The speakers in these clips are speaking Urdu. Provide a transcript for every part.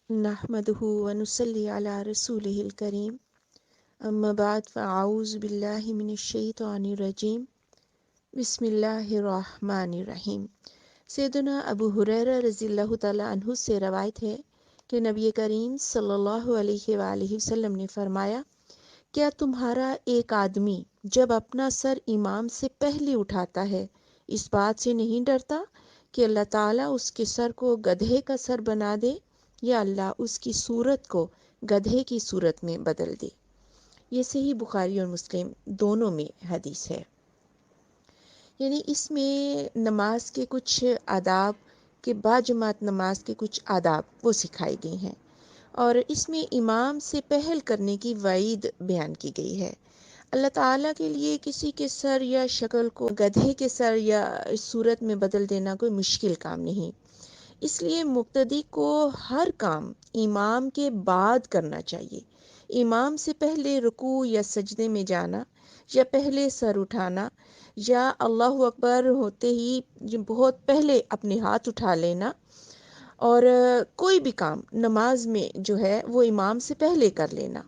نحمده ونصلي على رسوله الكريم اما بعد فاعوذ باللہ من الشیطان الرجیم بسم اللہ الرحمن الرحیم۔ سیدنا ابو ہریرہ رضی اللہ تعالی عنہ سے روایت ہے کہ نبی کریم صلی اللہ علیہ وآلہ وسلم نے فرمایا، کیا تمہارا ایک آدمی جب اپنا سر امام سے پہلے اٹھاتا ہے اس بات سے نہیں ڈرتا کہ اللہ تعالیٰ اس کے سر کو گدھے کا سر بنا دے یا اللہ اس کی صورت کو گدھے کی صورت میں بدل دے؟ یہ صحیح بخاری اور مسلم دونوں میں حدیث ہے۔ یعنی اس میں نماز کے کچھ آداب کے باجماعت نماز کے کچھ آداب وہ سکھائے گئے ہیں، اور اس میں امام سے پہل کرنے کی وعید بیان کی گئی ہے۔ اللہ تعالیٰ کے لیے کسی کے سر یا شکل کو گدھے کے سر یا صورت میں بدل دینا کوئی مشکل کام نہیں، اس لیے مقتدی کو ہر کام امام کے بعد کرنا چاہیے۔ امام سے پہلے رکوع یا سجدے میں جانا، یا پہلے سر اٹھانا، یا اللہ اکبر ہوتے ہی بہت پہلے اپنے ہاتھ اٹھا لینا، اور کوئی بھی کام نماز میں جو ہے وہ امام سے پہلے کر لینا،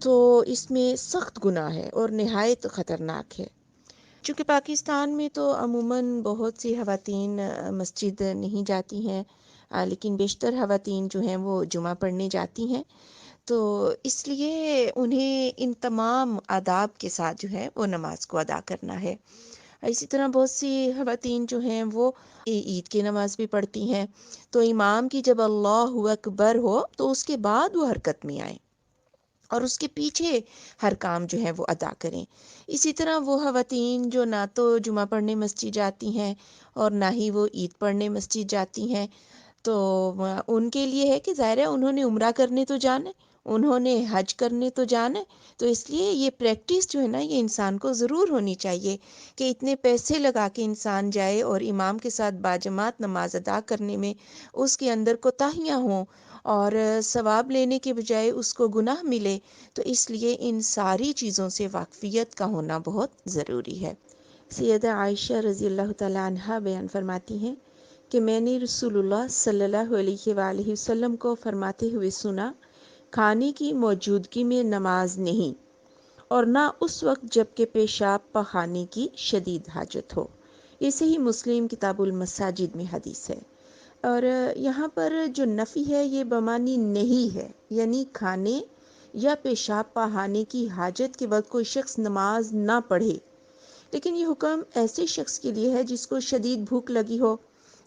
تو اس میں سخت گناہ ہے اور نہایت خطرناک ہے۔ چونکہ پاکستان میں تو عموماً بہت سی خواتین مسجد نہیں جاتی ہیں، لیکن بیشتر خواتین جو ہیں وہ جمعہ پڑھنے جاتی ہیں، تو اس لیے انہیں ان تمام آداب کے ساتھ جو ہے وہ نماز کو ادا کرنا ہے۔ اسی طرح بہت سی خواتین جو ہیں وہ عید کی نماز بھی پڑھتی ہیں، تو امام کی جب اللہ اکبر ہو تو اس کے بعد وہ حرکت میں آئیں اور اس کے پیچھے ہر کام جو ہے وہ ادا کریں۔ اسی طرح وہ خواتین جو نہ تو جمعہ پڑھنے مسجد جاتی ہیں اور نہ ہی وہ عید پڑھنے مسجد جاتی ہیں، تو ان کے لیے ہے کہ ظاہر ہے انہوں نے عمرہ کرنے تو جانا ہے، انہوں نے حج کرنے تو جانا ہے، تو اس لیے یہ پریکٹس جو ہے نا یہ انسان کو ضرور ہونی چاہیے کہ اتنے پیسے لگا کے انسان جائے اور امام کے ساتھ باجماعت نماز ادا کرنے میں اس کے اندر کوتاہیاں ہوں اور ثواب لینے کے بجائے اس کو گناہ ملے، تو اس لیے ان ساری چیزوں سے واقفیت کا ہونا بہت ضروری ہے۔ سیدہ عائشہ رضی اللہ تعالی عنہا بیان فرماتی ہیں کہ میں نے رسول اللہ صلی اللہ علیہ وآلہ وسلم کو فرماتے ہوئے سنا، کھانے کی موجودگی میں نماز نہیں، اور نہ اس وقت جب کہ پیشاب پخانے کی شدید حاجت ہو۔ یہ صحیح مسلم کتاب المساجد میں حدیث ہے۔ اور یہاں پر جو نفی ہے یہ بمانی نہیں ہے، یعنی کھانے یا پیشاب پخانے کی حاجت کے وقت کوئی شخص نماز نہ پڑھے، لیکن یہ حکم ایسے شخص کے لیے ہے جس کو شدید بھوک لگی ہو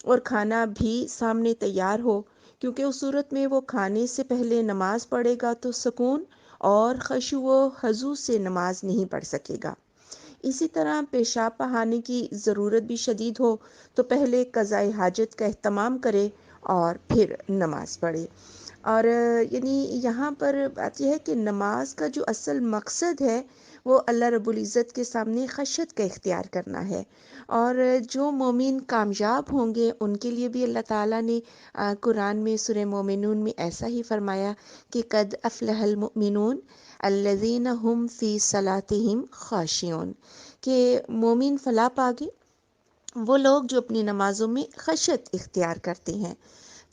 اور کھانا بھی سامنے تیار ہو، کیونکہ اس صورت میں وہ کھانے سے پہلے نماز پڑھے گا تو سکون اور خشوع و خضوع سے نماز نہیں پڑھ سکے گا۔ اسی طرح پیشاب بہانے کی ضرورت بھی شدید ہو تو پہلے قضاء حاجت کا اہتمام کرے اور پھر نماز پڑھے۔ اور یعنی یہاں پر بات یہ ہے کہ نماز کا جو اصل مقصد ہے وہ اللہ رب العزت کے سامنے خشیت کا اختیار کرنا ہے، اور جو مومن کامیاب ہوں گے ان کے لیے بھی اللہ تعالیٰ نے قرآن میں سورہ مومنون میں ایسا ہی فرمایا کہ قد افلح المؤمنون الذین هم فی صلاتہم خاشعون، کہ مومن فلاح پاگے وہ لوگ جو اپنی نمازوں میں خشیت اختیار کرتے ہیں۔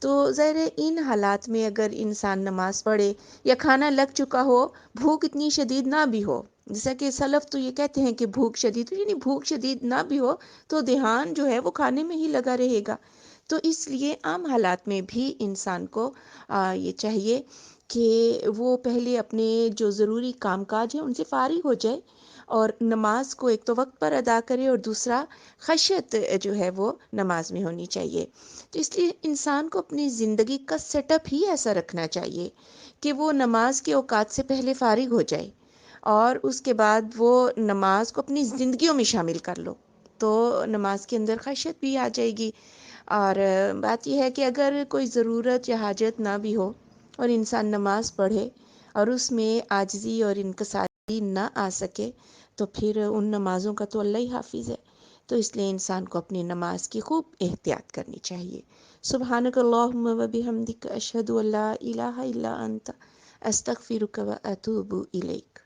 تو ظاہر ہے ان حالات میں اگر انسان نماز پڑھے یا کھانا لگ چکا ہو، بھوک اتنی شدید نہ بھی ہو، جیسا کہ سلف تو یہ کہتے ہیں کہ بھوک شدید، یعنی بھوک شدید نہ بھی ہو تو دھیان جو ہے وہ کھانے میں ہی لگا رہے گا، تو اس لیے عام حالات میں بھی انسان کو یہ چاہیے کہ وہ پہلے اپنے جو ضروری کام کاج ہیں ان سے فارغ ہو جائے اور نماز کو ایک تو وقت پر ادا کرے، اور دوسرا خشیت جو ہے وہ نماز میں ہونی چاہیے۔ تو اس لیے انسان کو اپنی زندگی کا سیٹ اپ ہی ایسا رکھنا چاہیے کہ وہ نماز کے اوقات سے پہلے فارغ ہو جائے اور اس کے بعد وہ نماز کو اپنی زندگیوں میں شامل کر لو، تو نماز کے اندر خشیت بھی آ جائے گی۔ اور بات یہ ہے کہ اگر کوئی ضرورت یا حاجت نہ بھی ہو اور انسان نماز پڑھے اور اس میں عاجزی اور انکساری نہ آ سکے، تو پھر ان نمازوں کا تو اللہ ہی حافظ ہے، تو اس لیے انسان کو اپنی نماز کی خوب احتیاط کرنی چاہیے۔ سبحانک اللہم و بحمدک اشہد ان لا الہ الا انت استغفرک و اتوب الیک۔